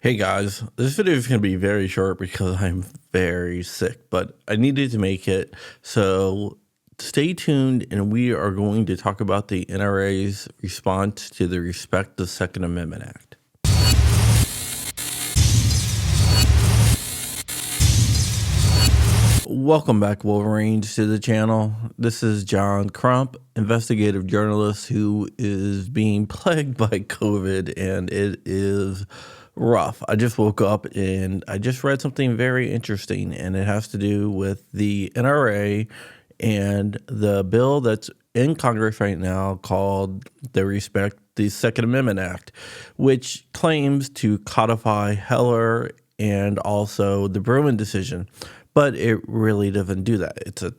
Hey guys, this video is going to be very short because I'm very sick, but I needed to make it. So stay tuned, and we are going to talk about the NRA's response to the Respect the Second Amendment Act. Welcome back, Wolverines, to the channel. This is John Crump, investigative journalist who is being plagued by COVID, and it is rough. I just woke up and I just read something very interesting, and it has to do with the NRA and the bill that's in Congress right now called the Respect the Second Amendment Act, which claims to codify Heller and also the Brewing Decision. But it really doesn't do that. It's a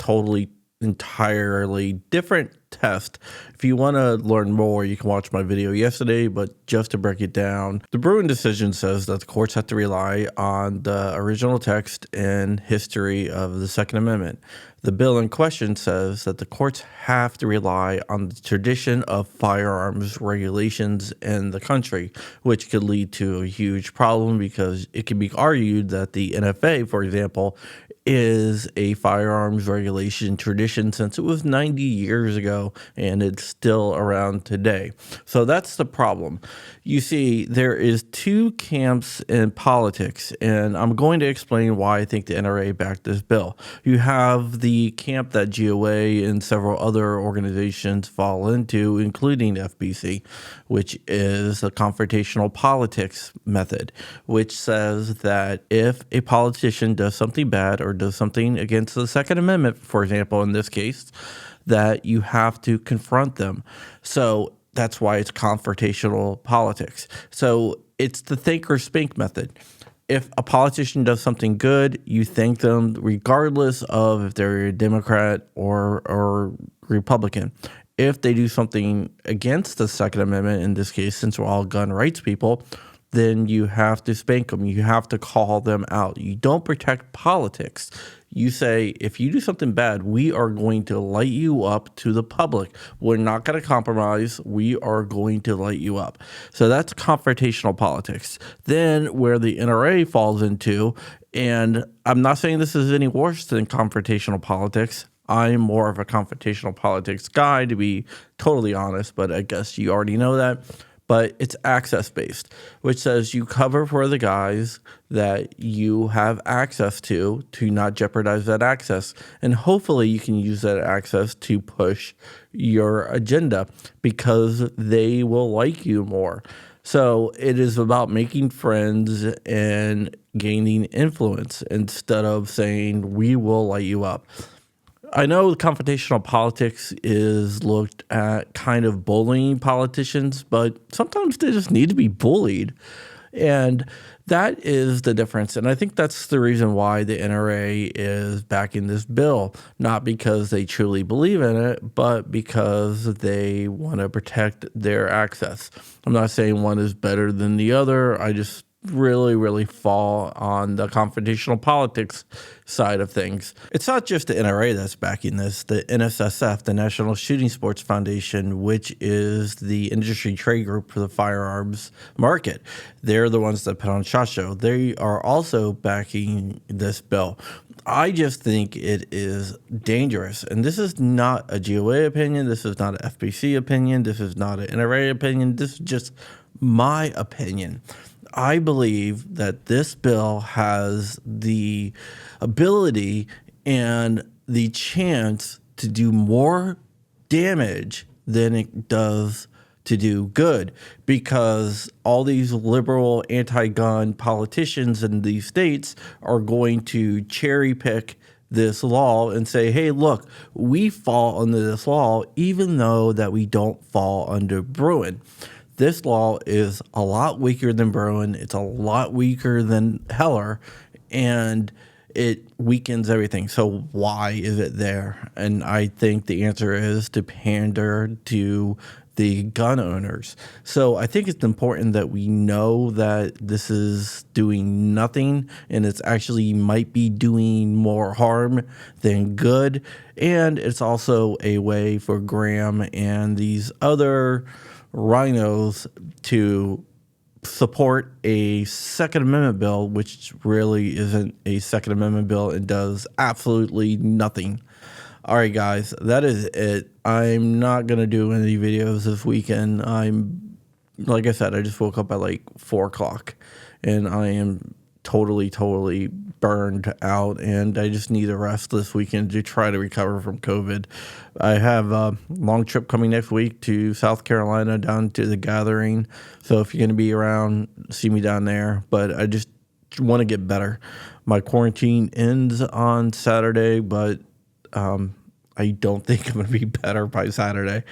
entirely different test. If you want to learn more, you can watch my video yesterday, but just to break it down, the Brewing Decision says that the courts have to rely on the original text and history of the Second Amendment. The bill in question says that the courts have to rely on the tradition of firearms regulations in the country, which could lead to a huge problem because it can be argued that the NFA, for example, is a firearms regulation tradition since it was 90 years ago and it's still around today. So that's the problem. You see, there is two camps in politics, and I'm going to explain why I think the NRA backed this bill. You have the camp that GOA and several other organizations fall into, including FBC, which is the confrontational politics method, which says that if a politician does something bad or does something against the Second Amendment, for example, in this case, that you have to confront them. So that's why it's confrontational politics. So it's the think or spink method. If a politician does something good, you thank them regardless of if they're a Democrat or Republican. If they do something against the Second Amendment, in this case, since we're all gun rights people, then you have to spank them. You have to call them out. You don't protect politics. You say, if you do something bad, we are going to light you up to the public. We're not going to compromise. We are going to light you up. So that's confrontational politics. Then where the NRA falls into, and I'm not saying this is any worse than confrontational politics. I'm more of a confrontational politics guy, to be totally honest, but I guess you already know that. But it's access-based, which says you cover for the guys that you have access to not jeopardize that access. And hopefully you can use that access to push your agenda because they will like you more. So it is about making friends and gaining influence instead of saying, we will light you up. I know confrontational politics is looked at kind of bullying politicians, but sometimes they just need to be bullied. And that is the difference. And I think that's the reason why the NRA is backing this bill, not because they truly believe in it, but because they want to protect their access. I'm not saying one is better than the other. I just really fall on the confrontational politics side of things. It's not just the NRA that's backing this. The NSSF, the National Shooting Sports Foundation, which is the industry trade group for the firearms market, they're the ones that put on SHOT Show. They are also backing this bill. I just think it is dangerous. And this is not a GOA opinion. This is not an FBC opinion. This is not an NRA opinion. This is just my opinion. I believe that this bill has the ability and the chance to do more damage than it does to do good, because all these liberal anti-gun politicians in these states are going to cherry pick this law and say, hey, look, we fall under this law even though that we don't fall under Brewing. This law is a lot weaker than Brewing. It's a lot weaker than Heller, and it weakens everything. So why is it there? And I think the answer is to pander to the gun owners. So I think it's important that we know that this is doing nothing, and it's actually might be doing more harm than good. And it's also a way for Graham and these other rhinos to support a Second Amendment bill, which really isn't a Second Amendment bill and does absolutely nothing. All right, guys, that is it. I'm not going to do any videos this weekend. Like I said, I just woke up at like 4 o'clock and I am totally burned out, and I just need a rest this weekend to try to recover from COVID. I have a long trip coming next week to South Carolina down to the gathering. So if you're going to be around, see me down there. But I just want to get better. My quarantine ends on Saturday, but I don't think I'm going to be better by Saturday.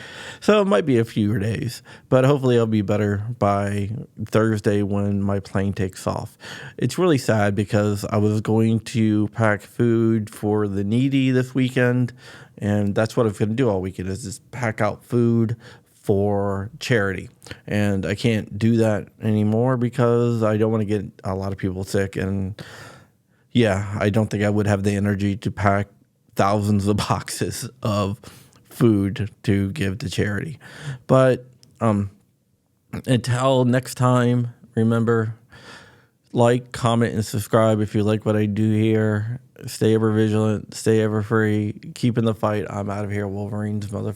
So it might be a few days, but hopefully I'll be better by Thursday when my plane takes off. It's really sad because I was going to pack food for the needy this weekend, and that's what I'm going to do all weekend is just pack out food for charity. And I can't do that anymore because I don't want to get a lot of people sick. And yeah, I don't think I would have the energy to pack thousands of boxes of food to give to charity. But until next time, remember, like, comment, and subscribe if you like what I do here. Stay ever vigilant, stay ever free, keep in the fight. I'm out of here, Wolverines, mother.